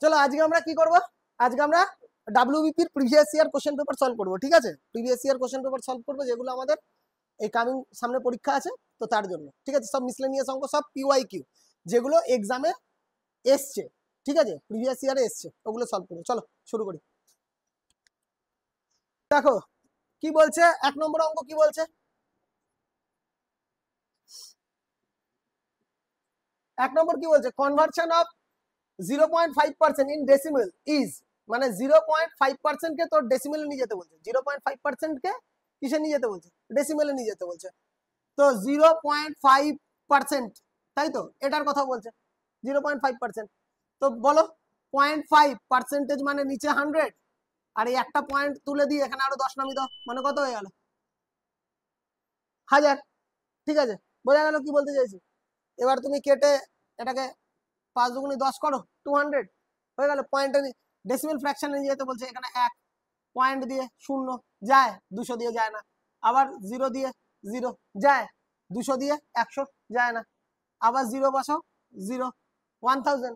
চলো আজকে আমরা কি করব, আজকে আমরা ডাব্লিউবিপির previous year question paper solve করব। ঠিক আছে, previous year question paper solve করবো যেগুলো আমাদের এই কামিং সামনে পরীক্ষা আছে, তো তার জন্য। ঠিক আছে, সব মিসলেনিয়াস অঙ্ক, সব পিওয়াইকিউ যেগুলো এক্সামে এসছে, ঠিক আছে, প্রিভিয়াস ইয়ারে এসছে, ওগুলো সলভ করবো। চলো শুরু করি। দেখো কি বলছে, 1 নম্বর অঙ্ক কি বলছে, 1 নম্বর কি বলছে, conversion of 0.5% in decimal is, মানে 0.5% কে তোর ডেসিমেলে নিয়ে যেতে বলছে, 0.5% কে কিসে নিয়ে যেতে বলছে, ডেসিমেলে নিয়ে যেতে বলছে। তো 0.5%, তাই তো, এটার কথা বলছে 0.5%। তো বলো 0.5% মানে নিচে 100, আর এই একটা পয়েন্ট তুলে দিয়ে এখানে আরো 10 নামিয়ে দাও, মানে কত হয়ে গেল, 1000। ঠিক আছে, বোঝা গেল কি বলতে চাইছি। এবার তুমি কেটে এটাকে 5 দুগুণে 10 করো, 200 হয়ে গেল। পয়েন্টে ডেসিমেল ফ্র্যাকশনে নিয়ে যেতে বলছে, এখানে 1 পয়েন্ট দিয়ে 0 যায়, 200 দিয়ে যায় না, আবার 0 দিয়ে 0 যায়, 200 দিয়ে 100 যায় না, আবার 0 বসাও, 0 1000,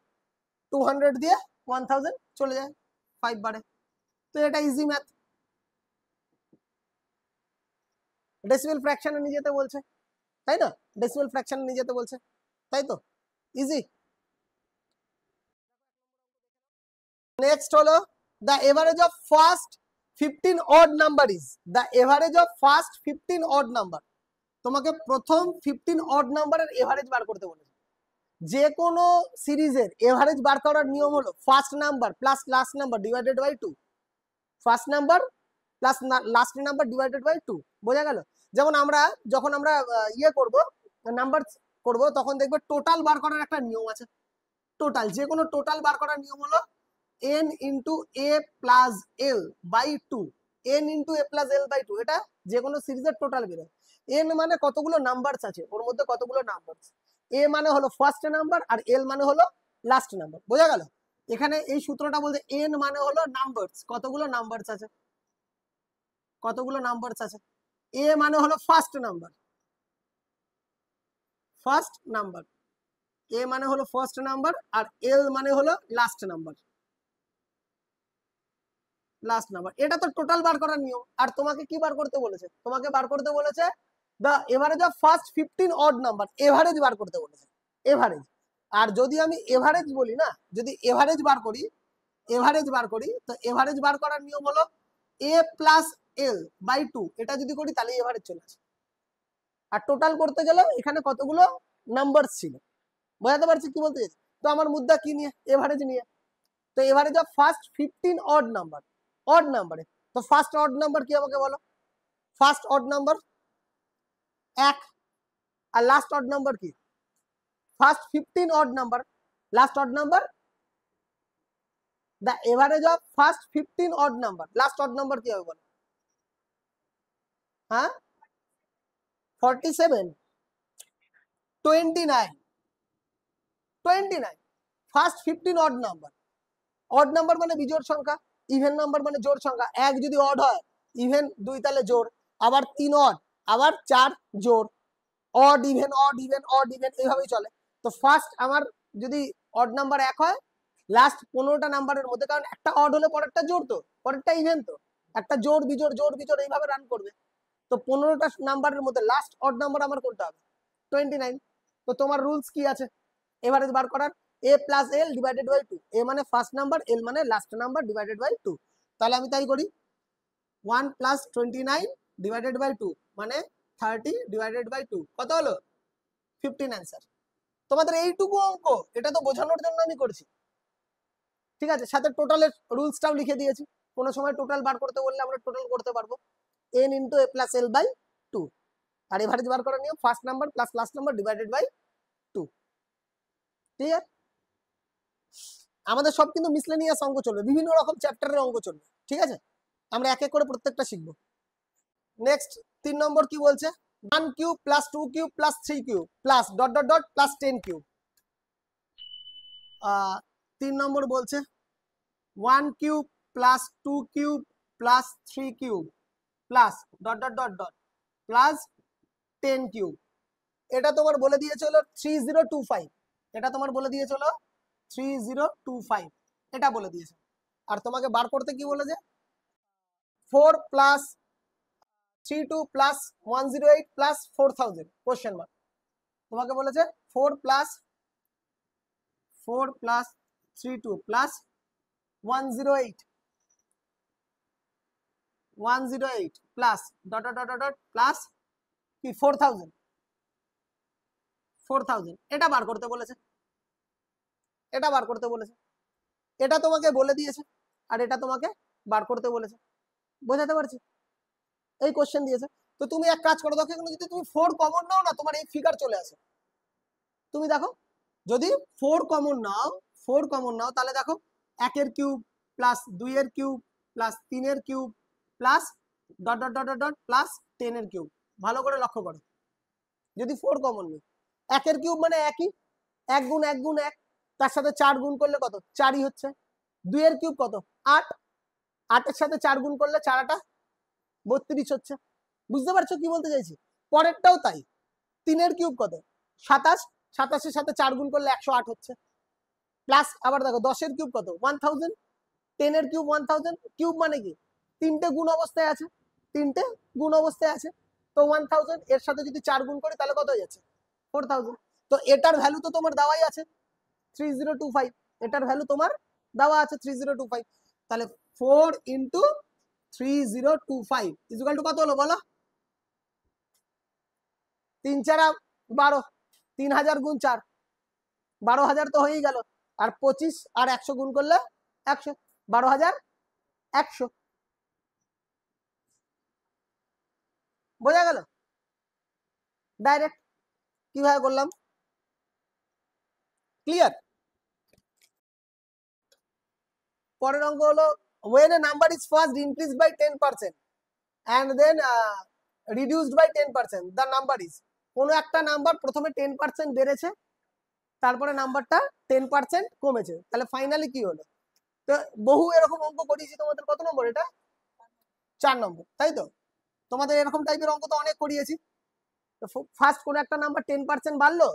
200 দিয়ে 1000 চলে যায়, 5 বাড়ে। তো এটা ইজি ম্যাথ, ডেসিমেল ফ্র্যাকশনে নিয়ে যেতে বলছে, তাই না, ডেসিমেল ফ্র্যাকশনে নিয়ে যেতে বলছে, তাই তো, ইজি। নেক্সট হলো the average of first 15 odd number is, the average of first 15 odd number. তোমাকে প্রথম 15 অড নাম্বারের এভারেজ বার করতে বলেছে। যে কোনো সিরিজের এভারেজ বার করার নিয়ম হলো first number plus last number divided by 2, first number plus last number divided by 2। বোঝা গেল। যেমন আমরা যখন আমরা ইয়ে করব, নাম্বার করব, তখন দেখবে টোটাল বার করার একটা নিয়ম আছে। টোটাল, যে কোনো টোটাল বার করার নিয়ম হলো n into a plus l by 2, n into a plus l by 2। এটা যে কোনো সিরিজের টোটাল বেরোয়। n মানে কতগুলো নাম্বারস আছে, ওর মধ্যে কতগুলো নাম্বারস, a মানে হলো ফার্স্ট নাম্বার আর l মানে হলো লাস্ট নাম্বার। বোঝা গেল। এখানে এই সূত্রটা বলতে n মানে হলো নাম্বারস, কতগুলো নাম্বারস আছে, কতগুলো নাম্বারস আছে। a মানে হলো first number, first number, a মানে হলো ফার্স্ট নাম্বার, আর l মানে হলো লাস্ট নাম্বার, লাস্ট নাম্বার। এটা তো টোটাল বার করার নিয়ম। আর তোমাকে কি বার করতে বলেছে, তোমাকে বার করতে বলেছে the average of first 15 odd number, average বার করতে বলেছে, এভারেজ। আর যদি আমি এভারেজ বলি না, যদি এভারেজ বার করি, এভারেজ বার করি, তো এভারেজ বার করার নিয়ম হলো a প্লাস l বাই 2। এটা যদি করি তাহলে এভারেজ চলে আসে। আর টোটাল করতে গেলে এখানে কতগুলো নাম্বার ছিল, বোঝাতে পারছি কি বলতে চাইছি। তো আমার মুদ্রা কি নিয়ে, এভারেজ নিয়ে। তো average of first 15 odd number, odd নাম্বারে। তো ফার্স্ট অড নাম্বার কি আমাকে বলো, ফার্স্ট অড নাম্বার 1, আর লাস্ট অড নাম্বার কি, first 15 odd number, last odd number. The average of first 15 odd number, last odd number কি হবে বলো, হ্যাঁ 47, 29, 29। First 15 odd number, odd number মানে বিজোড় সংখ্যা, ইভেন নাম্বার মানে জোড় সংখ্যা। 1 যদি অড হয়, ইভেন 2 তাহলে জোড়, আবার 3 অড, আবার 4 জোড়, odd even odd even odd even, এইভাবেই চলে। তো ফার্স্ট আমার যদি অড নাম্বার 1 হয়, লাস্ট 15টা নাম্বারের মধ্যে, কারণ একটা অড হলে পরেরটা জোড়, তো পরেরটা ইভেন, তো একটা জোড় বিজোড় এইভাবে রান করবে। তো 15টা নাম্বারের মধ্যে লাস্ট অড নাম্বার আমার কোনটা হবে, 29। তো তোমার রুলস কি আছে এভারেজ বার করার, a plus l divided by 2, a মানে ফার্স্ট নাম্বার, l মানে লাস্ট নাম্বার ডিভাইডেড বাই 2। তাহলে আমি তাই করি, 1 প্লাস 29 ডিভাইডেড বাই 2 মানে 30 ডিভাইডেড বাই 2, কত হলো 15 অ্যান্সার। তোমাদের এইটুকু অঙ্ক, এটা তো বোঝানোর জন্য আমি করছি, ঠিক আছে। সাথে টোটালের রুলসটাও লিখে দিয়েছি, কোনো সময় টোটাল বার করতে বললে আমরা টোটাল করতে পারবো, n into a plus l by 2। আর এভারেজ বার করার নিয়ম first number plus last number divided by 2। ঠিক আছে, আমাদের সব কিন্তু মিসলেনিয়াস অঙ্ক চলবে, বিভিন্ন রকম চ্যাপ্টারের অঙ্ক চলবে, ঠিক আছে। আমরা এক এক করে প্রত্যেকটা শিখবো। নেক্সট 3 নম্বর কি বলছে, 1 cube plus 2 cube plus 3 cube plus dot dot dot plus 10 cube. 3 নম্বর বলছে 1 cube plus 2 cube plus 3 cube plus dot dot dot dot plus 10 cube. এটা তোমার বলে দিয়েছিল 3025, এটা তোমার বলে দিয়েছিল 3025। এটা বলে দিয়েছে। আর তোমাকে বার করতে কি বলেছে, 4 plus 32 plus 108 plus 4000 question mark. তোমাকে বলেছে 4 plus 32 plus 108 plus dot dot dot dot plus কি 4000 এটা বার করতে বলেছে, এটা বার করতে বলেছে, এটা তোমাকে বলে দিয়েছে আর এটা তোমাকে বার করতে বলেছে। বোঝাতে পারছি? এই কোশ্চেন দিয়েছে। তো তুমি এক কাজ করো, দেখো এখানে যদি তুমি 4 কমন নাও না, তোমার এই ফিগার চলে আসে। তুমি দেখো যদি 4 কমন নাও তাহলে দেখো 1 এর কিউব প্লাস 2 এর কিউব প্লাস 3 এর cube plus dot dot dot dot plus 10 এর কিউব। ভালো করে লক্ষ্য করো, যদি 4 কমন নেই, 1 এর কিউব মানে একই, 1 গুণ 1 গুণ 1, তার সাথে 4 গুণ করলে কত 4ই হচ্ছে। 2 এর কিউব কত 8, 8 এর সাথে 4 গুণ করলে 4 8 32 হচ্ছে। বুঝতে পারছো কি বলতে চাইছি? পরেরটাও তাই, 3 এর কিউব কত 27, 27 এর সাথে 4 গুণ করলে 108 হচ্ছে। প্লাস আবার দেখো 10 এর কিউব কত 1000, 10 এর কিউব 1000, কিউব মানে কি তিনটে গুণ অবস্থায় আছে, তিনটে গুণ অবস্থায় আছে, তো 1000 এর সাথে যদি 4 গুণ করি তাহলে কত হয়ে যাচ্ছে 4000। তো এটার ভ্যালু তো তোমার দেওয়াই আছে 3025, এটার ভ্যালু তোমার দেওয়া আছে 3025। তাহলে 4 ইন্টু 3025 ইকুয়াল টু কত হলো বলো? 3 4 12, 3000 গুণ 4 12000 তো হয়েই গেল, আর 25 আর 100 গুণ করলে 100, 12100। বোঝা গেল? ডাইরেক্ট কিভাবে করলাম, ক্লিয়ার? পরের অঙ্ক হলো when a number is first increased by 10% and then reduced by 10%, the number is, কোনো একটা নাম্বার প্রথমে 10% বেড়েছে, তারপরে নাম্বারটা 10% কমেছে, তাহলে ফাইনালি কি হলো? তো বহু এরকম অঙ্ক করিয়েছি তোমাদের, কত নম্বর এটা? 4 নম্বর, তাই তো? তোমাদের এরকম টাইপের অঙ্ক তো অনেক করিয়েছি। তো ফার্স্ট কোন একটা নাম্বার 10% বাড়লো,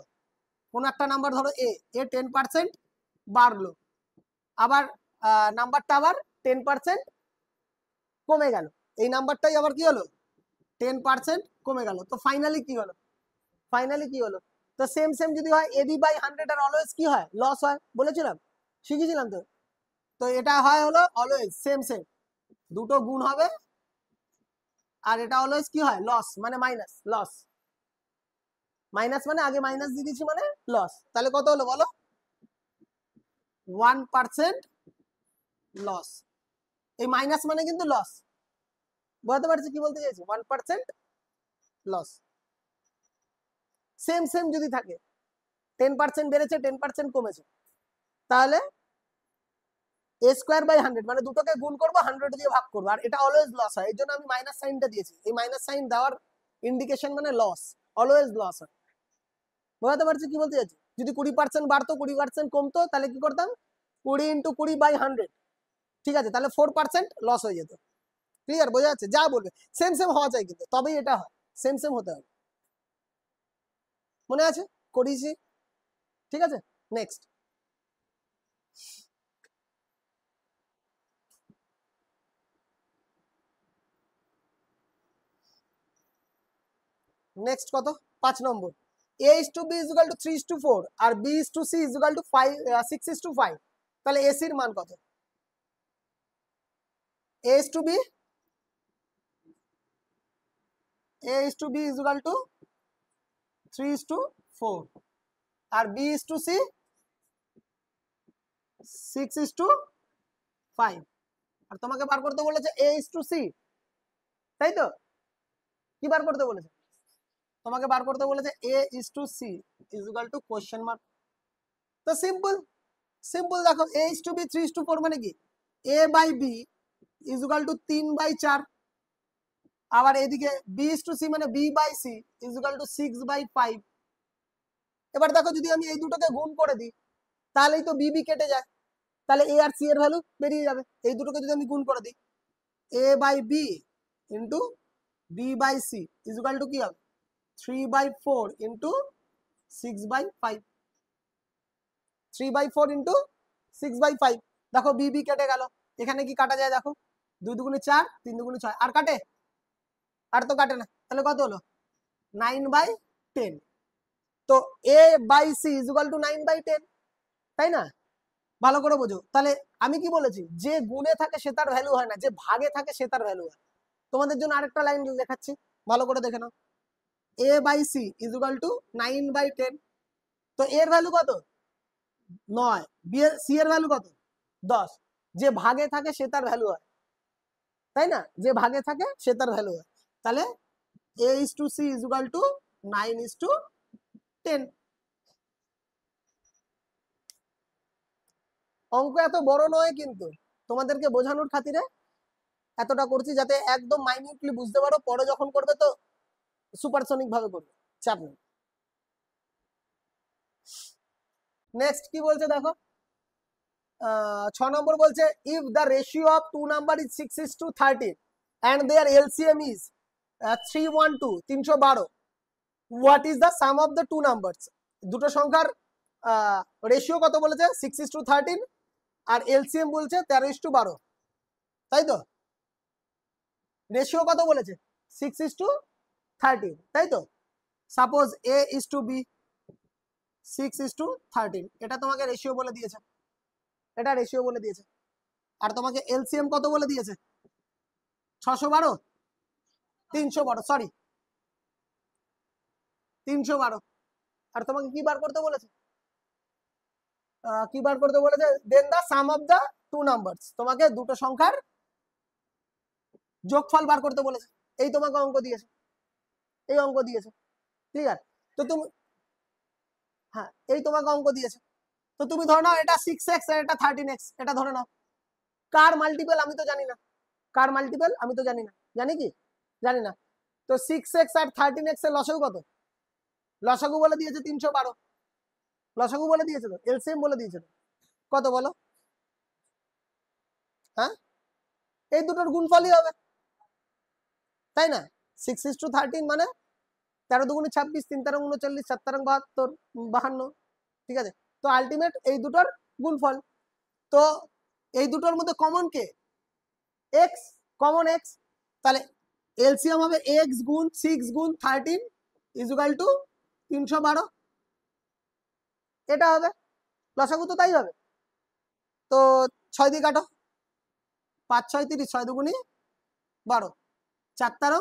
কোন একটা নাম্বার ধরো এ 10% বাড়লো, আবার নাম্বারটা আবার 10% কমে গেল, এই নাম্বারটাই আবার কি হলো 10% কমে গেল। তো ফাইনালি কি হলো? তো সেম যদি হয় এবি বাই 100 আর অলওয়েজ কি হয় লস হয়, বলেছিলাম, শিখেছিলাম তো। তো এটা হয় হলো অলওয়েজ সেম দুটো গুণ হবে, আর এটা অলওয়েজ কি হয় লস, মানে মাইনাস, লস মাইনাস মানে আগে মাইনাস দিয়ে দিচ্ছি মানে লস। তাহলে কত হলো বলো? 1% লস। এই মাইনাস মানে কিন্তু লস, বুঝতে পারছি কি বলতে চাইছি? 1% লস। সেম যদি থাকে, 10% বেড়েছে 10% কমেছে, তাহলে a স্কয়ার বাই 100 মানে দুটোকে গুণ করবো 100 দিয়ে ভাগ করবো, আর এটা অলওয়েজ লস হয়, এই জন্য আমি মাইনাস সাইনটা দিয়েছি। এই মাইনাস সাইন দেওয়ার ইন্ডিকেশন মানে লস, অলওয়েজ লস হয়। বুঝতে পারছি কি বলতে চাইছি? যদি 20% বাড়তো 20% কমতো তাহলে কি করতাম 20 ইন্টু 20 বাই 100, ঠিক আছে, তাহলে 4% লস হয়ে যেত। ক্লিয়ার? বোঝা যাচ্ছে? যা বলবে সেম হওয়া চাই, কিন্তু তবেই এটা হয়, সেম হতে হবে। মনে আছে? করিয়েছি, ঠিক আছে। নেক্সট কত? 5 নম্বর, a is to b is equal to 3 is to 4 R b is to c is equal to 6 is to 5, তাহলে ac এর মান কত? a is to b is equal to 3 is to 4 R b is to c 6 is to 5, আর তোমাকে বার করতে বলেছে a is to c, তাই তো? কি বার করতে বলেছে? তোমাকে বার করতে বলেছে a is to c is equal to question mark. তো সিম্পল দেখো, a is to b 3 is to 4 মানে কি a by b is equal to 3/4, আবার এদিকে b is to c মানে b by c is equal to 6/5। এবার দেখো যদি আমি এই দুটোকে গুণ করে দিই তাহলেই তো b কেটে যায়, তাহলে a আর c এর ভ্যালু বেরিয়ে যাবে। এই দুটোকে যদি আমি গুণ করে দিই a by b into b by c is equal to কি হবে 3/4 ইন্টু 6/5, 3/4 ইন্টু 6/5, দেখো বি বি কেটে গেল, এখানে কি কাটা যায় দেখো, 2 দুগুণে 4, 3 দুগুণে 6, আর কাটে? আর তো কাটে না, তাহলে কত হলো? 9/10। তো A by C is equal to 9/10, তাই না? ভালো করে বোঝো। তাহলে আমি কি বলেছি, যে গুণে থাকে সে তার ভ্যালু হয় না, যে ভাগে থাকে সে তার ভ্যালু হয়। তোমাদের জন্য আরেকটা লাইন দেখাচ্ছি, ভালো করে দেখে নাও। A by C is equal to 9/10। তো এর ভ্যালু কত? 9। বি এর সি এর ভ্যালু কত? 10। যে ভাগে থাকে সে তার ভ্যালু হয়, তাই না? যে ভাগে থাকে সে তার ভ্যালু হয়। তাহলে A is to C is equal to 9:10। অঙ্ক এত বড় নয়, কিন্তু তোমাদেরকে বোঝানোর খাতিরে এতটা করছি, যাতে একদম মাইনিউটলি বুঝতে পারো, পরে যখন করবে তো সুপারসনিক ভাবে করবে, চাপ নেই। নেক্সট কি বলছে দেখো, 6 নম্বর বলছে if the ratio of two number is 6:13 and their LCM is 312, 312, what is the sum of the two numbers? দুটো সংখ্যার রেশিও কত বলেছে? 6:13, আর এলসিএম বলছে 13:12, তাই তো? রেশিও কত বলেছে? 6:13, তাই তো? Suppose A is to be 6:13, এটা তোমাকে রেশিও বলে দিয়েছে, এটা রেশিও বলে দিয়েছে। আর তোমাকে এলসিএম কত বলে দিয়েছে? 612, 312, সরি 312। আর তোমাকে কি বার করতে বলেছে? কি বার করতে বলেছে? দেন দা সাম অফ দা টু নাম্বারস, তোমাকে দুটো সংখ্যার যোগফল বার করতে বলেছে। এই তোমাকে অঙ্ক দিয়েছে, এই অঙ্ক দিয়েছে, ক্লিয়ার? তো তুমি, হ্যাঁ এই তোমাকে অঙ্ক দিয়েছে। তো তুমি ধরে নাও এটা 6x আর এটা 13x, এটা ধরে নাও। কার মাল্টিপল আমি তো জানি না, কার মাল্টিপল আমি তো জানি না, জানি কি? জানি না। তো 6x আর 13x এর লসাগু কত? লসাগু বলে দিয়েছে 312, লসাগু বলে দিয়েছে তো, এলসিএম বলে দিয়েছে তো, কত বলো? হ্যাঁ, এই দুটোর গুণফলই হবে, তাই না? 6:13 মানে 13 দুগুণে 26, 3 তেরো 39, 4 তেরো 72, 52, ঠিক আছে? তো আলটিমেট এই দুটোর গুণফল। তো এই দুটোর মধ্যে কমন কে? X, common X. তাহলে এলসিএম হবে এক্স গুণ 6 গুণ 13 ইজ ইকুয়াল টু 312, এটা হবে। লসাগু তো তাই হবে। তো 6 দিয়ে কাটো, 5 6 30, 6 দুগুণে 12, 4 তেরো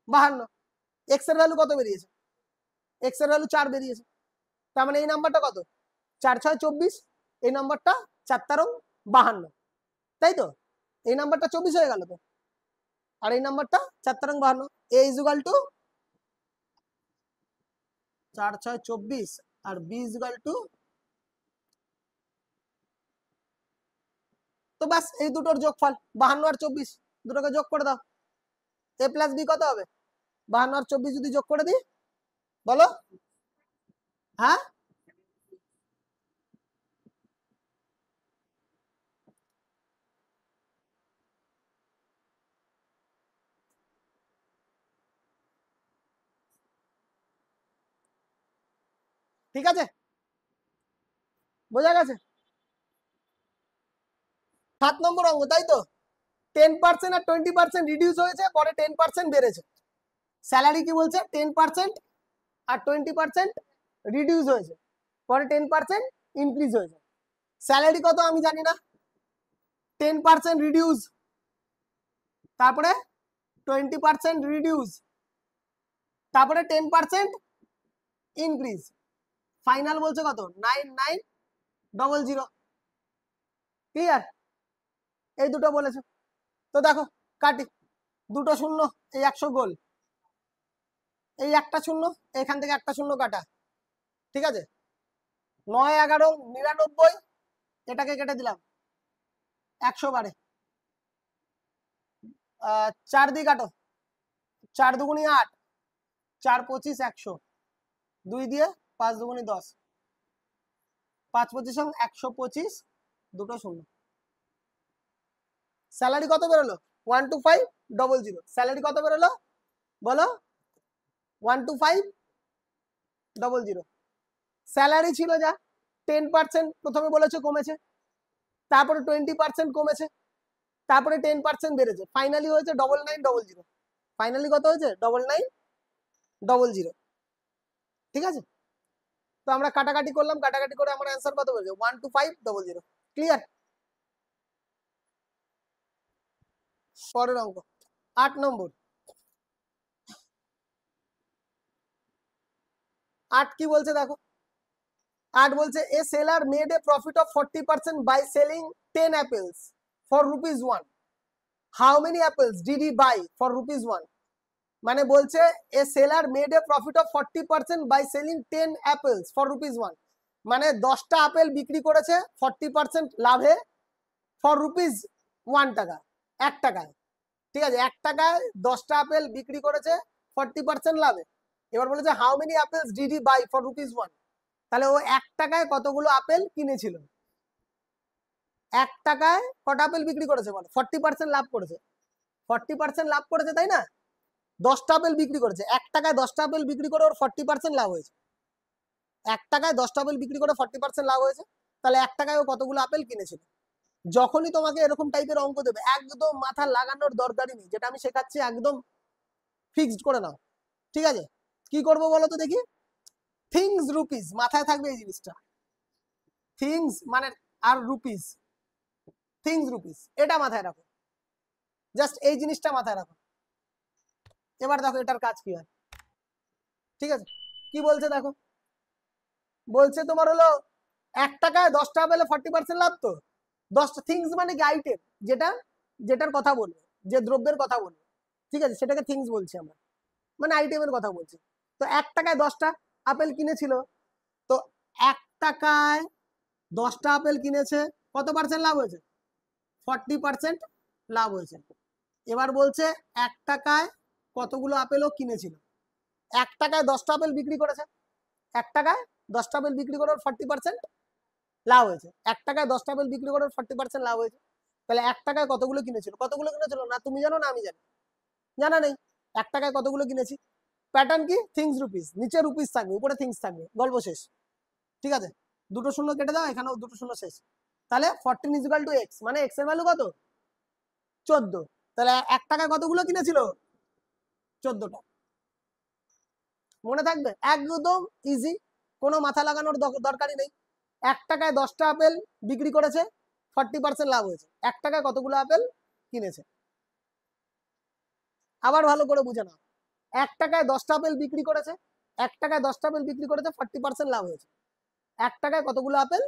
52। এক্স এর ভ্যালু কত বেরিয়েছে? এক্স এর ভ্যালু 4 বেরিয়েছে। তার মানে এই নাম্বারটা কত? 4 6 24, এই নাম্বারটা 4 তেরো 52, তাই তো? এই নাম্বারটা 24 হয়ে গেল তো, আর এই নাম্বারটা 4 তেরো 52। এ ইজ ইকুয়াল টু 4 6 24 আর বি ইজ ইকুয়াল টু, তো বাস এই দুটোর যোগফল 52 আর 24, দুটোকে যোগ করে দাও। এ প্লাস বি কত হবে? 52 আর 24 যদি যোগ করে দিই, বলো। হ্যাঁ, ঠিক আছে, বোঝা গেছে? 7 নম্বর অঙ্ক, তাই তো? 10% আর 20% রিডিউস হয়েছে, পরে 10% বেড়েছে। স্যালারি কি বলছে? 10% আর 20% রিডিউস হয়েছে, পরে 10% ইনক্রিজ হয়েছে। স্যালারি কত আমি জানি না, 10% রিডিউস, তারপরে 20% রিডিউস, তারপরে 10% ইনক্রিজ, ফাইনাল বলছে কত? 9900। ক্লিয়ার? এই দুটো বলেছে। তো দেখো কাটি, দুটো শূন্য, এই 100 গোল, এই একটা শূন্য, এখান থেকে একটা শূন্য কাটা, ঠিক আছে? 9 11 99, এটাকে কেটে দিলাম 100 বারে, 4 দিয়ে কাটো, 4 দুগুণি 8, 4 25 100, 2 দিয়ে 5 দুগুণি 10, 5 25 125, দুটো শূন্য। স্যালারি কত বেরোলো? 12500। স্যালারি কত বেরোলো বলো? 12500। স্যালারি ছিল যা 10% প্রথমে বলেছে কমেছে, তারপরে 20% কমেছে, তারপরে 10% বেড়েছে, ফাইনালি হয়েছে 9900। ফাইনালি কত হয়েছে? 9900। ঠিক আছে, তো আমরা কাটাকাটি করলাম, কাটাকাটি করে আমার অ্যান্সার কত বেরোছে? 12500। ক্লিয়ার? পরের অঙ্ক 8 নম্বর। 8 কি বলছে দেখো। 8 বলছে a seller made a profit of 40% by selling 10 apples for ₹1। How many apples did he buy for ₹1? মানে বলছে a seller made a profit of 40% by selling 10 apples for ₹1। মানে 10টা আপেল বিক্রি করেছে 40% লাভে ফর ₹1 টাকা, 1 টাকায়। ঠিক আছে, 1 টাকায় 10টা আপেল বিক্রি করেছে 40% লাভে। এবার বলেছে how many apples did he buy for ₹1? তাহলে ও 1 টাকায় কতগুলো আপেল কিনেছিল? 1 টাকায় কটা আপেল বিক্রি করেছে বলো? 40% লাভ করেছে, 40% লাভ করেছে, তাই না? 10টা আপেল বিক্রি করেছে, 1 টাকায় 10টা আপেল বিক্রি করে ওর 40% লাভ হয়েছে। 1 টাকায় 10টা আপেল বিক্রি করে 40% লাভ হয়েছে, তাহলে 1 টাকায় ও কতগুলো আপেল কিনেছিল? যখনই তোমাকে এরকম টাইপের অঙ্ক দেবে একদম মাথা লাগানোর দরকারই নেই, যেটা আমি শেখাচ্ছি একদম ফিক্সড করে নাও। ঠিক আছে, কি করবো বলো তো দেখি? থিংস রুপিস, মাথায় থাকবে এই জিনিসটা। থিংস মানে আর রুপিস, থিংস রুপিস, এটা মাথায় রাখো, জাস্ট এই জিনিসটা মাথায় রাখো। এবার দেখো এটার কাজ কি হয়। ঠিক আছে, কি বলছে দেখো। বলছে তোমার হলো 1 টাকায় 10টা আপেলে 40% লাভ। তো 10টা থিংস মানে কি? আইটেম, যেটা যেটার কথা বলবো, যে দ্রব্যের কথা বলবো, ঠিক আছে, সেটাকে থিংস বলছি আমরা, মানে আইটেমের কথা বলছি। তো 1 টাকায় 10টা আপেল কিনেছিল, তো 1 টাকায় 10টা আপেল কিনেছে, কত পার্সেন্ট লাভ হয়েছে? 40% লাভ হয়েছে। এবার বলছে 1 টাকায় কতগুলো আপেলও কিনেছিল? 1 টাকায় 10টা আপেল বিক্রি করেছে, 1 টাকায় 10টা আপেল বিক্রি করে 40% লাভ হয়েছে। 1 টাকায় 10টা আপেল বিক্রি করে 40% লাভ হয়েছে, তাহলে 1 টাকায় কতগুলো কিনেছিল? কতগুলো কিনেছিল না তুমি জানো না আমি জানি? জানা নেই। 1 টাকায় কতগুলো কিনেছি? প্যাটার্ন কি? থিংস রুপিস, নিচে রুপিস থাকবে, উপরে থিংস থাকবে, গল্প শেষ। ঠিক আছে, দুটো শূন্য কেটে দাও, এখানেও দুটো শূন্য শেষ। তাহলে 14 = x, মানে x এর ভ্যালু কত? 14। তাহলে 1 টাকায় কতগুলো কিনেছিল? 14টা। মনে থাকবে, একদম ইজি, কোনো মাথা লাগানোর দরকারই নেই। 1 টাকায় 10টা আপেল বিক্রি করেছে, 40% লাভ হয়েছে, 1 টাকায় কতগুলো আপেল কিনেছে? আবার ভালো করে বুঝে নাও। 1 টাকায় 10টা আপেল বিক্রি করেছে, 1 টাকায় 10টা আপেল বিক্রি করেছে, 40% লাভ হয়েছে, 1 টাকায় কতগুলো আপেল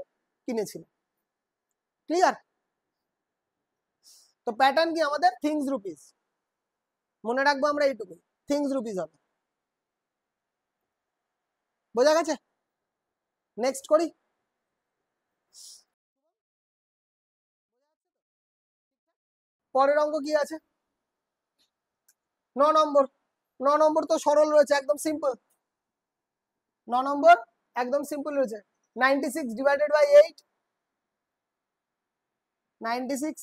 কিনেছিল? ক্লিয়ার? তো প্যাটার্ন কি আমাদের? Things rupees. মনে রাখবো আমরা এইটুকু, থিংস রুপিস হবে। বোঝা গেছে? নেক্সট করি। পরের অঙ্ক কি আছে? 9 নম্বর। 9 নম্বর তো সরল রয়েছে, একদম সিম্পল। 9 নম্বর একদম সিম্পল রয়েছে। 96 ডিভাইডেড বাই 8, 96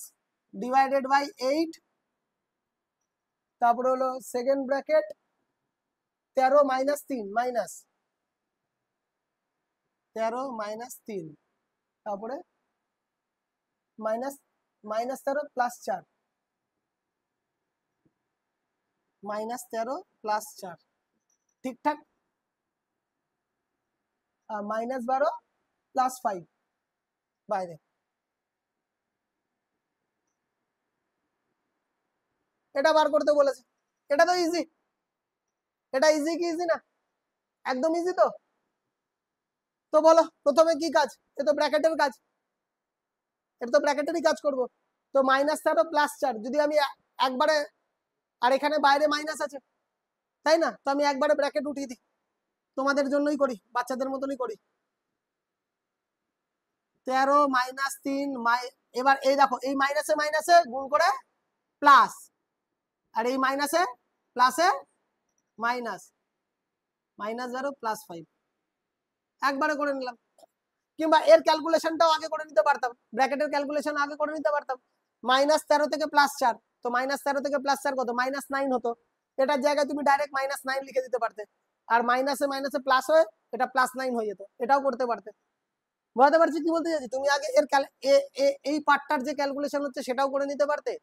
ডিভাইডেড বাই 8, তারপরে হলো সেকেন্ড ব্র্যাকেট 13 - 3, মাইনাস 13 - 3, তারপরে মাইনাস -13 + 4, -13 + 4, ঠিকঠাক। -12 + 5 বাইরে। এটা বার করতে বলেছে, এটা তো ইজি। এটা ইজি কি ইজি না? একদম ইজি। তো তো বলো প্রথমে কি কাজ? এ তো ব্র্যাকেটের কাজ, এটা তো ব্র্যাকেটেরই কাজ করব। তো -13 + 4 যদি আমি একবারে, আর এখানে বাইরে মাইনাস আছে, তাই না? তো আমি একবারে ব্র্যাকেট উঠিয়ে দিই, তোমাদের জন্যই করি, বাচ্চাদের মতনই করি। 13 - 3, এবার এই দেখো, এই মাইনাসে মাইনাসে গুণ করে প্লাস, আর এই মাইনাসে প্লাসে মাইনাস, -0 + 5 একবারে করে নিলাম। কিংবা এর ক্যালকুলেশনটাও আগে করে নিতে পারতাম, ব্র্যাকেটের ক্যালকুলেশন আগে করে নিতে পারতাম। -13 থেকে +4, তো -13 থেকে +4 কত? -9 হতো। এটার জায়গায় তুমি ডাইরেক্ট -9 লিখে দিতে পারতে, আর মাইনাসে মাইনাসে প্লাস হয়ে এটা +9 হয়ে যেত, এটাও করতে পারতে। বুঝতে পারছি কি বলতে চাইছি? তুমি আগে এর এই পার্টটার যে ক্যালকুলেশন হচ্ছে সেটাও করে নিতে পারতে,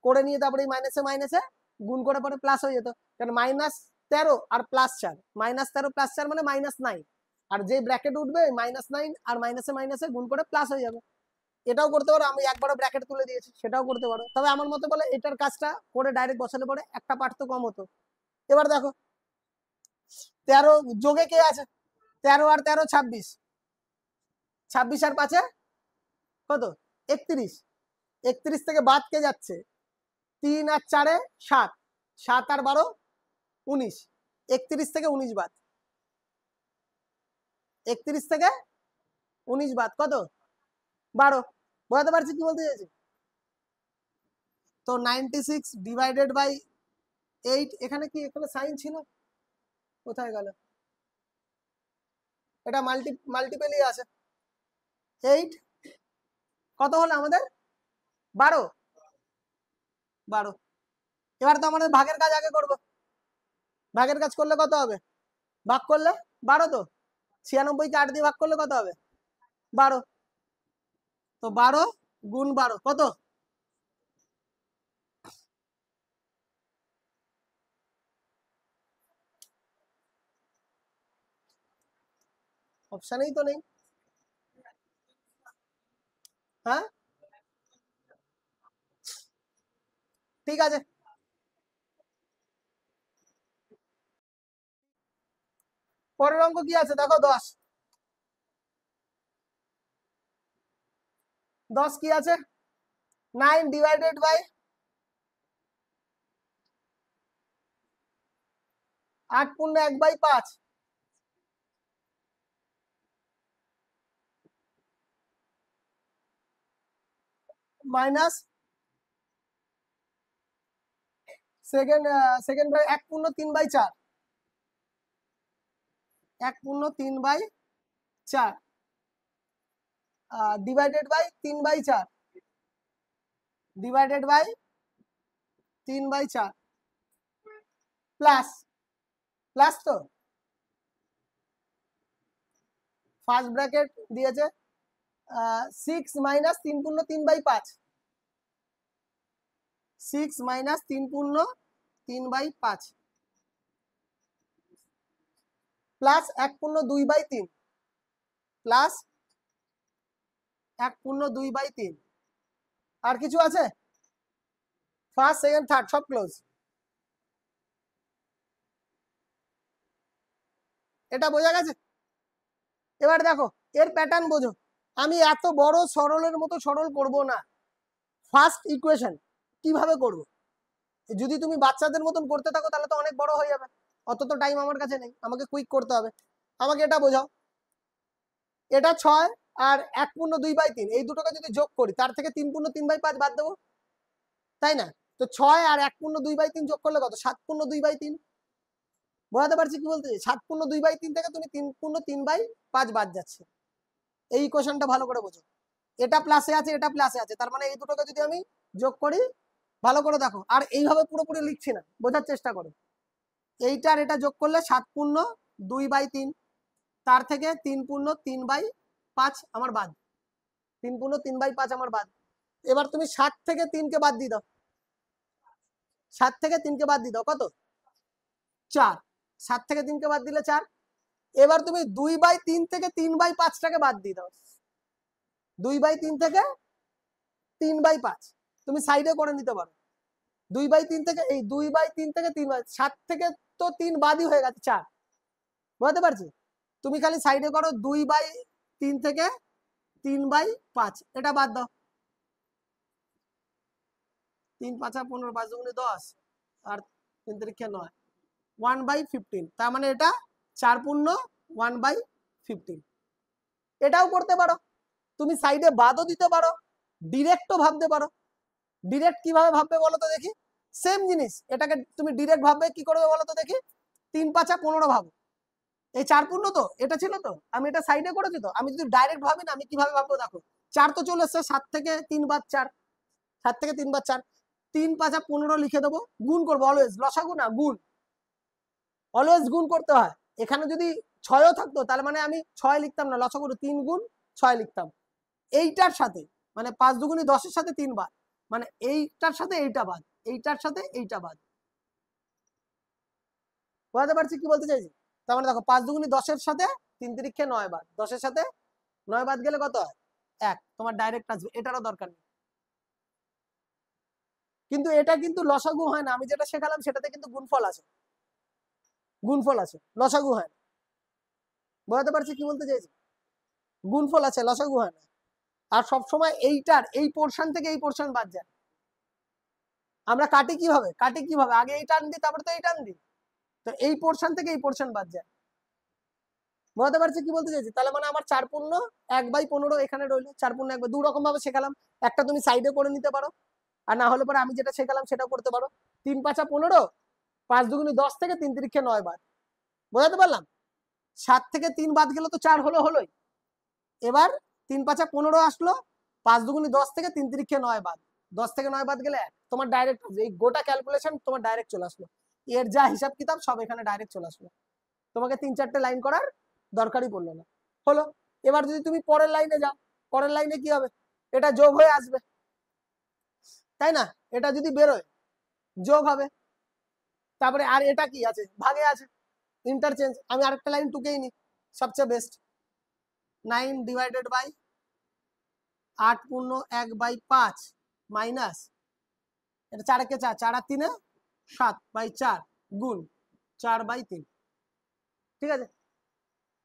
করে নিয়ে তারপরে মাইনাসে মাইনাসে গুণ করে পরে প্লাস হয়ে যেত। কারণ -13 আর +4, -13 +4 মানে -9, আর যে ব্র্যাকেট উঠবে -9 আর মাইনাসে মাইনাসে গুণ করে প্লাস হয়ে যাবে। এটাও করতে পারো, আমি একবারও ব্র্যাকেট তুলে দিয়েছি, সেটাও করতে পারো। তবে আমার মতে বলে এটার কাজটা করে ডাইরেক্ট বসালে পরে একটা পার্ট তো কম হতো। এবার দেখো 13 যোগে কে আছে, 13 আর 13 26, 26 আর 5 কত 31, 31 থেকে বাদ কে যাচ্ছে, 3 আর 4 7, 7 আর 12 19, 31 থেকে 19 বাদ, 31 থেকে 19 বাদ কত 12। বুঝতে পারছি কি বলতে চাইছি? তো 96 ডিভাইডেড বাই 8, এখানে কি এখানে সাইন ছিল, কোথায় গেল, এটা মাল্টিপেলই আছে। 8 কত হলো আমাদের 12, এবার তো আমাদের ভাগের কাজ আগে করব। ভাগের কাজ করলে কত হবে, ভাগ করলে 12, তো 96 কে 8 দিয়ে ভাগ করলে কত হবে 12, তো 12 গুণ 12 কত, অপশানেই তো নেই। হ্যাঁ ঠিক আছে, পরের অঙ্ক কি আছে দেখো, 10, 10 কি আছে, 9 ডিভাইডেড বাই 8 পূর্ণ 1/5 মাইনাস সেকেন্ড বাই 1 পূর্ণ 3/4, 1 পূর্ণ 3/4 divided by 3/4, divided by 3/4 plus, plus তো ফার্স্ট ব্র্যাকেট দিয়েছে 6 মাইনাস 3 পূর্ণ 3/5, 6 মাইনাস 3 পূর্ণ 3/5 প্লাস 1 পূর্ণ 2/3, প্লাস 1 পূর্ণ 2/3। আর কিছু আছে, ফার্স্ট সেকেন্ড থার্ড সব ক্লোজ। এটা বোঝা গেছে? এবার দেখো এর প্যাটার্ন বোঝো, আমি এত বড় সরলের মতো সরল করব না। ফার্স্ট ইকুয়েশন কিভাবে করব, যদি তুমি বাচ্চাদের মতন করতে থাকো তাহলে তো অনেক বড় হয়ে যাবে, অত তো টাইম আমার কাছে নেই, আমাকে কুইক করতে হবে। আমাকে এটা বোঝাও, এটা 6 আর 1 পূর্ণ 2/3, এই দুটোকে যদি যোগ করি তার থেকে 3 পূর্ণ 3/5 বাদ দেবো, তাই না? তো 6 আর 1 পূর্ণ 2/3 যোগ করলে কত, 7 পূর্ণ 2/3। বোঝাতে পারছি কি বলতে, 7 পূর্ণ 2/3 থেকে তুমি 3 পূর্ণ 3/5 বাদ যাচ্ছে। এই ইকুয়েশনটা ভালো করে বোঝো, এটা প্লাসে আছে এটা প্লাসে আছে, তার মানে এই দুটোকে যদি আমি যোগ করি, ভালো করে দেখো, আর এইভাবে পুরোপুরি লিখছি না, বোঝার চেষ্টা করো। এইটার এটা যোগ করলে 7 পূর্ণ 2/3, তার থেকে 3 পূর্ণ 3/5 আমার বাদ, 3 পূর্ণ 3/5 আমার বাদ। এবার তুমি 7 থেকে 3 কে বাদ দিয়ে দাও, 7 থেকে 3 কে বাদ দিয়ে দাও কত 4, 7 থেকে 3 কে বাদ দিলে 4। এবার তুমি 2/3 থেকে 3/5টাকে বাদ দিয়ে দাও, 2/3 থেকে 3/5 তুমি সাইডে করে নিতে পারো, 2/3 থেকে এই 2/3 থেকে 3/7 থেকে তো 3 বাদই হয়ে গেছে 4, বুঝতে পারছি? তুমি খালি সাইডে করো 2/3 থেকে 3/5, এটা বাদ দাও, 3 5 15 5 দুগুণে 10 আর 3 3 9, 1/15, তার মানে এটা 4 পূর্ণ 1/15। এটাও করতে পারো, তুমি সাইডে বাদও দিতে পারো, ডিরেক্টও ভাবতে পারো। ডিরেক্ট কিভাবে ভাববে বলো তো দেখি, সেম জিনিস এটাকে তুমি ডিরেক্ট ভাববে কি করবে বলো তো দেখি, 3 5 15 ভাবো, এই 4 পূর্ণ তো এটা ছিল, তো আমি এটা সাইডে করেছি, তো আমি যদি ডাইরেক্ট ভাবি না আমি কিভাবে ভাববো দেখো, 4 তো চলে এসছে, 7 থেকে 3 বাদ 4, 7 থেকে 3 বাদ 4, 3 5 15 লিখে দেবো, গুণ করবো, অলওয়েজ লসাগু না গুণ, অলওয়েজ গুণ করতে হয়। এখানে যদি 6ও থাকতো তাহলে মানে আমি 6 লিখতাম না, লসাগু 3 গুণ 6 লিখতাম। এইটার সাথে মানে 5 দুগুণে 10 এর সাথে 3 বাদ, মানে এইটার সাথে এইটা বাদ, এইটার সাথে এইটা বাদ। বুঝতে পারছি কি বলতে চাইছি? তার মানে দেখো 5 দুগুণে 10 এর সাথে 3 তিরিক্ষে 9 বাদ, 10 এর সাথে 9 বাদ গেলে কত হয়? 1। তোমার ডাইরেক্ট আসবে, এটারও দরকার নেই। কিন্তু এটা কিন্তু লসাগু হয় না, আমি যেটা শেখালাম সেটাতে কিন্তু গুণফল আছে, গুণফল আছে, লসাগু হয় না। বুঝতে পারছি কি বলতে চাইছি? গুণফল আছে, লসাগু হয় না। আর সবসময় এইটার এই পোর্শন থেকে এই পোর্শন বাদ যায়। আমরা কাটি কিভাবে? কাটি কিভাবে? আগে এই টান দিই, তারপরে তো এই টান দিই, তো এই পোর্শন থেকে এই পোর্শন বাদ যায়। বুঝতে পারছি কি বলতে চাইছি? তাহলে মানে আমার 4/15 এখানে রইলো, 4/1 দু রকম ভাবে শেখালাম। একটা তুমি সাইডে করে নিতে পারো, আর না হলে পরে আমি যেটা শেখালাম সেটাও করতে পারো। 3 5 15, 5 দুগুণে 10 থেকে 3 তিরিক্ষে 9 বাদ। বোঝাতে পারলাম? 7 থেকে 3 বাদ গেলে তো 4 হলোই। এবার 3 5 15 আসলো, 5 দুগুণে 10 থেকে 3 তিরিক্ষে 9 বাদ, 10 থেকে 9 বাদ গেলে 1। তোমার ডাইরেক্ট এই গোটা ক্যালকুলেশন তোমার ডাইরেক্ট চলে আসলো, এর যা হিসাব কিতাব সব এখানে ডাইরেক্ট চলে আসলো, তোমাকে 3 4টে লাইন করার দরকারই পড়লো না। হলো। এবার যদি তুমি পরের লাইনে যাও, পরের লাইনে কি হবে? এটা যোগ হয়ে আসবে, তাই না? এটা যদি বেরোয় যোগ হবে। তারপরে আর এটা কি আছে? ভাগে আছে, ইন্টারচেঞ্জ। আমি আরেকটা লাইন টুকেই নি, সবচেয়ে বেস্ট। 9 ডিভাইডেড বাই 8/1/5 মাইনাস এটা 4 কে 4, 4 আর 3 7/4 গুণ 4/3। ঠিক আছে?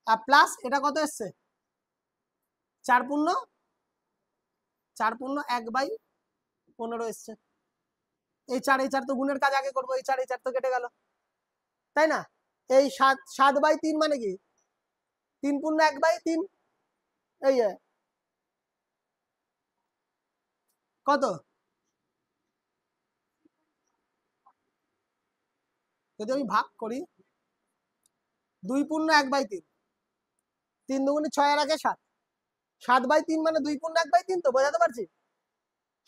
আর প্লাস এটা কত এসছে? 4/1/15 এসছে। এই 4 তো গুণের কাজ আগে করবো, এই 4 তো কেটে গেল, তাই না? এই 7/3 মানে কি? 3/1/3। এই কত? যদি আমি ভাগ করি 2/1/3, 3 দুগুণে 6 আর আগে 7, 7/3 মানে 2/1/3। তো বোঝাতে পারছি?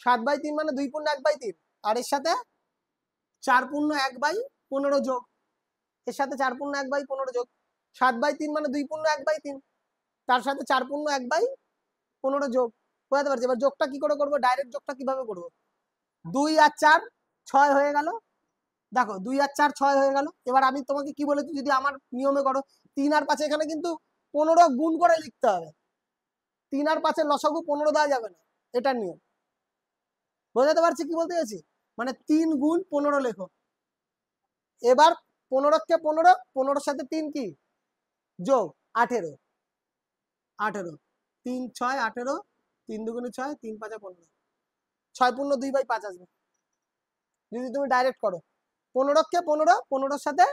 7/3 মানে 2/1/3, আর এর সাথে 4/1/15 যোগ, এর সাথে 4/1/15 যোগ, 7/3 মানে 2/1/3, তার সাথে 4/1/15 যোগ। বোঝাতে পারছি? এবার যোগটা কি করে করবো? ডাইরেক্ট যোগটা কিভাবে করবো? 2 আর 4 6 হয়ে গেল। দেখো 2 আর 4 6 হয়ে গেল। এবার আমি তোমাকে কি বলেছি, যদি আমার নিয়মে করো 3 আর 5 এখানে কিন্তু 15 গুণ করে লিখতে হবে। 3 আর 5 লসাগু 15 দেওয়া যাবে না, এটার নিয়ম। বোঝাতে পারছি কি বলতে চাইছি? মানে 3 গুণ 15 লেখো। এবার 15 কে 15, 15 সাথে 3 কি যোগ 18, 18 3 6 18, 3 দুগুণে 6, 3 5 15, 6/2/5 আসবে যদি তুমি ডাইরেক্ট করো। 15 কে 15, 15 সাথে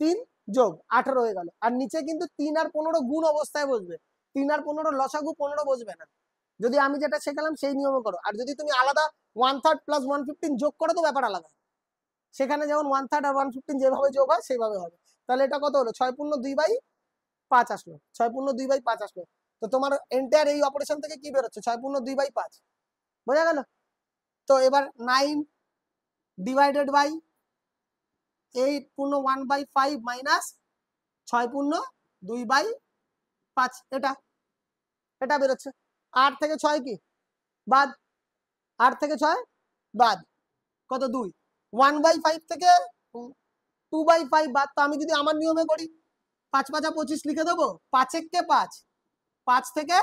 3 যোগ 18 হয়ে গেল। আর নিচে কিন্তু 3 আর 15 গুণ অবস্থায় বসবে, 3 আর 15 লসাগু 15 বসবে না, যদি আমি যেটা শেখালাম সেই নিয়মে করো। আর যদি তুমি আলাদা 1/3 + 1/15 যোগ করো তো ব্যাপার আলাদা, সেখানে যেমন 1/3 আর 1/15 যেভাবে যোগ হয় সেইভাবে হবে। তাহলে এটা কত হলো? 6/2/5 আসলো, 6/2/5 আসলো। তো তোমার এন্টায়ার এই অপারেশন থেকে কি বেরোচ্ছে? 6/2/5। বোঝা গেল? তো এবার 9 ডিভাইডেড বাই 8/1/5 মাইনাস 6/2/5, এটা বেরোচ্ছে। 8 থেকে 6 কি বাদ, 8 থেকে 6 বাদ, কত? 2। 1/5 থেকে 2/5 বাদ। তো আমি যদি আমার নিয়মে করি 5 5 25 লিখে দেবো, 5 কে 5, 5 থেকে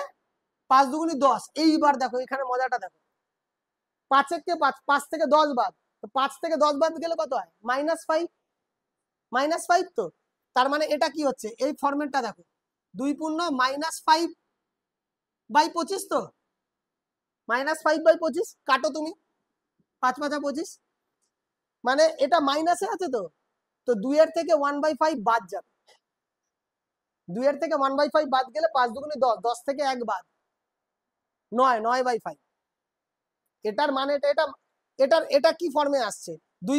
5 দুগুণে 10। এইবার দেখো এখানে মজাটা দেখো, 5 কে 5, 5 থেকে 10 বাদ, তো 5 থেকে 10 বাদ গেলে কত হয়? -5, -5। তো তার মানে এটা কি হচ্ছে? এই ফরম্যাটটা দেখো, 2/5/25। তো -5/25 কাটো তুমি, 5 5 25, মানে এটা মাইনাসে আছে। তো তো 2 এর থেকে 1/5 বাদ যাবে, 2 এর থেকে 1/5 বাদ গেলে 5 দুগুণে 10, 10 থেকে 1 বাদ 9, 9/5। এটার মানে এটা কি ফর্মে আসছে? 2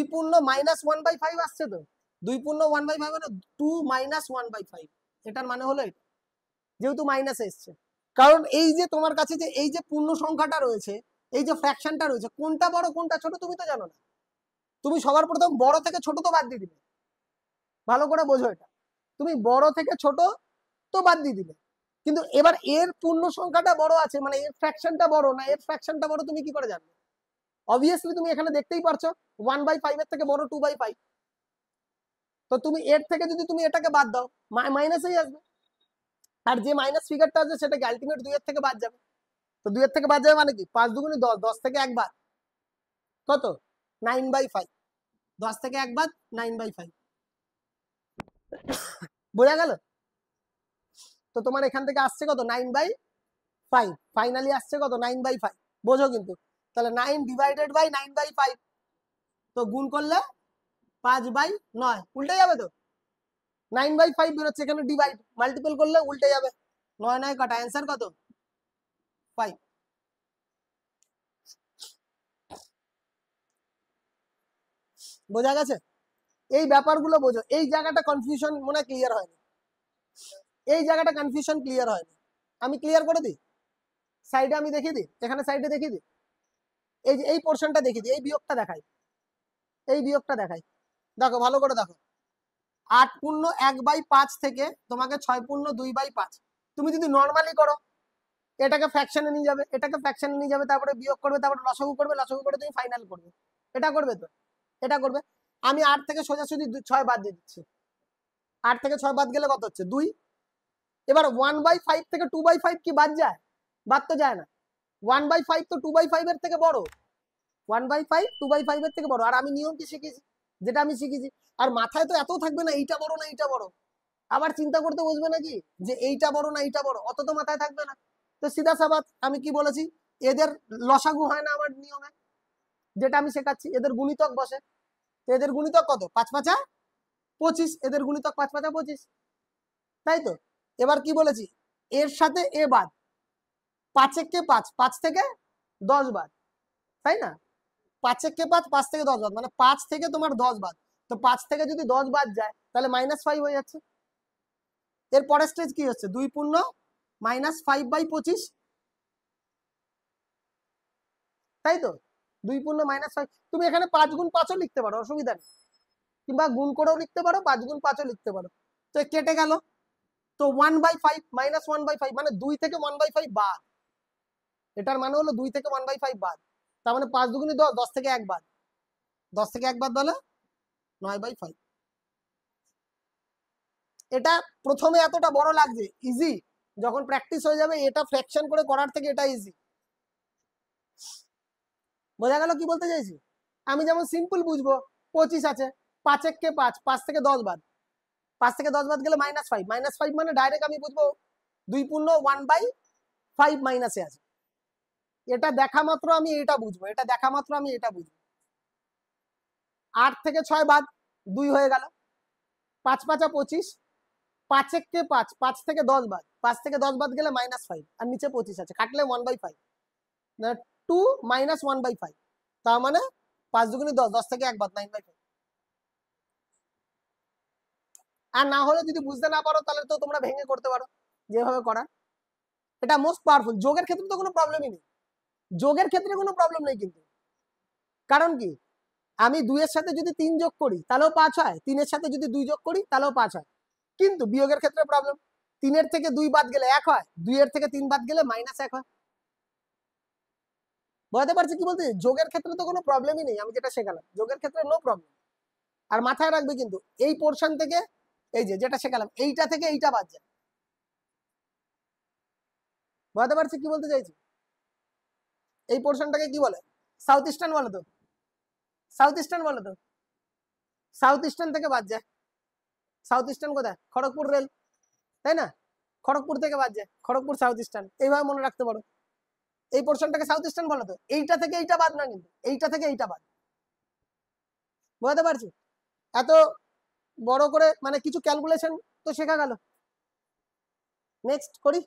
-1/5 আসছে। তো 2 1/5 মানে 2 - 1/5, এটার মানে হলো এটা, যেহেতু মাইনাসে এসছে। কারণ এই যে তোমার কাছে যে এই যে পূর্ণ সংখ্যাটা রয়েছে, এই যে ফ্র্যাকশনটা রয়েছে, কোনটা বড় কোনটা ছোট তুমি তো জানো না। তুমি সবার প্রথম বড় থেকে ছোট তো বাদ দিয়ে দিবে, ভালো করে বোঝো এটা। তুমি বড় থেকে ছোট তো বাদ দিয়ে দিবে, কিন্তু এবার এর পূর্ণ সংখ্যাটা বড় আছে, মানে এর ফ্র্যাকশনটা বড় না এর ফ্র্যাকশনটা বড়, তুমি কি করে জানবে? অবভিয়াসলি তুমি এখানে দেখতেই পারছো 1/5 এর থেকে বড় 2/5। তো তুমি এর থেকে যদি তুমি এটাকে বাদ দাও মাইনাসেই আসবে, আর যে মাইনাস ফিগারটা আছে সেটাকে আলটিমেট 2 এর থেকে বাদ যাবে। তো 2 এর থেকে বাদ যাবে মানে কি 5 দুগুণে 10, 10 থেকে 1 বাদ কত 9/5, 10 থেকে 1 বাদ 9/5। বোঝা গেল? তো তোমার এখান থেকে আসছে কত 9/5, ফাইনালি আসছে কত 9/5। বোঝো কিন্তু, তাহলে 9 ডিভাইডেড বাই 9/5, তো গুণ করলে 5/9 উল্টে যাবে তো 9/5 বেরোচ্ছে, এখানে ডিভাইড মাল্টিপল করলে উল্টে যাবে, 9 9 কাটা, অ্যান্সার কত 5। বোঝা গেছে? এই ব্যাপারগুলো বোঝো, এই জায়গাটা কনফিউশন মনে হয় ক্লিয়ার হয়নি, এই জায়গাটা কনফিউশন ক্লিয়ার হয়নি, আমি ক্লিয়ার করে দিই। সাইডে আমি দেখিয়ে দিই, এখানে সাইডে দেখিয়ে দিই, এই যে এই পোর্শনটা দেখিয়ে দিই, এই বিয়োগটা দেখাই, এই বিয়োগটা দেখাই, দেখো ভালো করে দেখো। 8 পূর্ণ 1/5 থেকে তোমাকে 6 পূর্ণ 2/5, তুমি যদি নর্মালি করো এটাকে ফ্র্যাকশনে নিয়ে যাবে, এটাকে ফ্র্যাকশনে নিয়ে যাবে, তারপরে বিয়োগ করবে, তারপরে লসাগু করবে, লসাগু করে তুমি ফাইনাল করবে, এটা করবে তো, এটা করবে। আমি 8 থেকে সোজাসুজি 6 বাদ দিয়ে দিচ্ছি, 8 থেকে 6 বাদ গেলে কত হচ্ছে 2। এবার 1/5 থেকে 2/5 কি বাদ যায়? বাদ তো যায় না, 1/5 তো 2/5 এর থেকে বড়, 1/5 2/5 এর থেকে বড়। আর আমি নিয়ম কি শিখেছি, যেটা আমি শিখেছি, আর মাথায় তো এত থাকবে না এইটা বড় না এইটা বড়, আবার চিন্তা করতে বসবে নাকি যে এইটা বড় না এইটা বড়, অত তো মাথায় থাকবে না। তো সিধা সাবাত আমি কি বলেছি, এদের লসাগু হয় না আমার নিয়মে, যেটা আমি শেখাচ্ছি, এদের গুণিতক বসে। তো এদের গুণিতক কত 5 5 25, এদের গুণিতক 5 5 25, তাই তো। এবার কি বলেছি, এর সাথে এ বাদ, 5 একে 5, 5 থেকে 10 বাদ, তাই না, 5 একে 5, 5 থেকে 10 বাদ, মানে 5 থেকে তোমার 10 বাদ। তো 5 থেকে যদি 10 বাদ যায় তাহলে -5 হয়ে যাচ্ছে। এর পরের স্টেজ কি হচ্ছে 2 পূর্ণ -5/25, তাই তো 2 পূর্ণ -5। তুমি এখানে 5 গুণ 5ও লিখতে পারো, অসুবিধা নেই, কিংবা গুণ করেও লিখতে পারো, 5 গুণ 5ও লিখতে পারো। তো কেটে গেল, তো 1/5 -1/5 মানে 2 থেকে 1/5 বাদ, এটার মানে হলো 2 থেকে 1/5 বাদ, তার মানে 5 দুগুণে 10, 10 থেকে 1 বাদ, 10 থেকে 1 বাদ বলে 9/5। এটা প্রথমে এতটা বড় লাগছে ইজি, যখন প্র্যাকটিস হয়ে যাবে এটা ফ্র্যাকশন করে করার থেকে এটা ইজি। বোঝা গেল কি বলতে চাইছি? আমি যেমন সিম্পল বুঝবো, 25 আছে, 5 একে 5, 5 থেকে 10 বাদ, 5 থেকে 10 বাদ গেলে -5, -5 মানে ডাইরেক্ট আমি বুঝবো 2 পূর্ণ 1/5 মাইনাসে আছে, এটা দেখা মাত্র আমি এটা বুঝবো, এটা দেখা মাত্র আমি এটা বুঝবো। 8 থেকে 6 বাদ 2 হয়ে গেল, 5 5 25, 5 একে 5, 5 থেকে 10 বাদ, 5 থেকে 10 বাদ গেলে -5, আর নিচে 25 আছে, কাটলে 1/5, 2 - 1/5, তার মানে 5 দুগুণে 10, 10 থেকে 1 বাদ 9/5। আর না হলে যদি বুঝতে না পারো তাহলে তো তোমরা ভেঙে করতে পারো, যেভাবে করা, এটা মোস্ট পাওয়ারফুল। যোগের ক্ষেত্রে তো কোনো প্রবলেমই নেই, যোগের ক্ষেত্রে কোনো প্রবলেম নেই কিন্তু, কারণ কি আমি 2 এর সাথে যদি 3 যোগ করি তাহলেও 5 হয়, 3 এর সাথে যদি 2 যোগ করি তাহলেও 5 হয়, কিন্তু বিয়োগের ক্ষেত্রে প্রবলেম, 3 এর থেকে 2 বাদ গেলে 1 হয়, 2 এর থেকে 3 বাদ গেলে -1 হয়। বুঝতে পারছি কি বলতে, যোগের ক্ষেত্রে তো কোনো প্রবলেমই নেই, আমি যেটা শেখালাম যোগের ক্ষেত্রে নো প্রবলেম। আর মাথায় রাখবে কিন্তু এই পোর্শন থেকে, এই যে যেটা শেখালাম এইটা থেকে এইটা বাদ যায়। বুঝতে পারছি কি বলতে চাইছি? এই পোর্শনটাকে কি বলে, সাউথ ইস্টার্ন বলে তো, সাউথ ইস্টার্ন বলে তো, সাউথ ইস্টার্ন থেকে বাদ যায়। সাউথ ইস্টার্ন কোথায়, খড়গপুর রেল, তাই না, খড়গপুর থেকে বাদ যায়, খড়গপুর সাউথ ইস্টার্ন, এইভাবে মনে রাখতে পারো। এই পোর্শনটাকে সাউথ ইস্টার্ন বলে তো, এইটা থেকে এইটা বাদ না, কিন্তু এইটা থেকে এইটা বাদ। বুঝতে পারছি? এত বড় করে মানে কিছু ক্যালকুলেশন তো শেখা গেল। নেক্সট করি।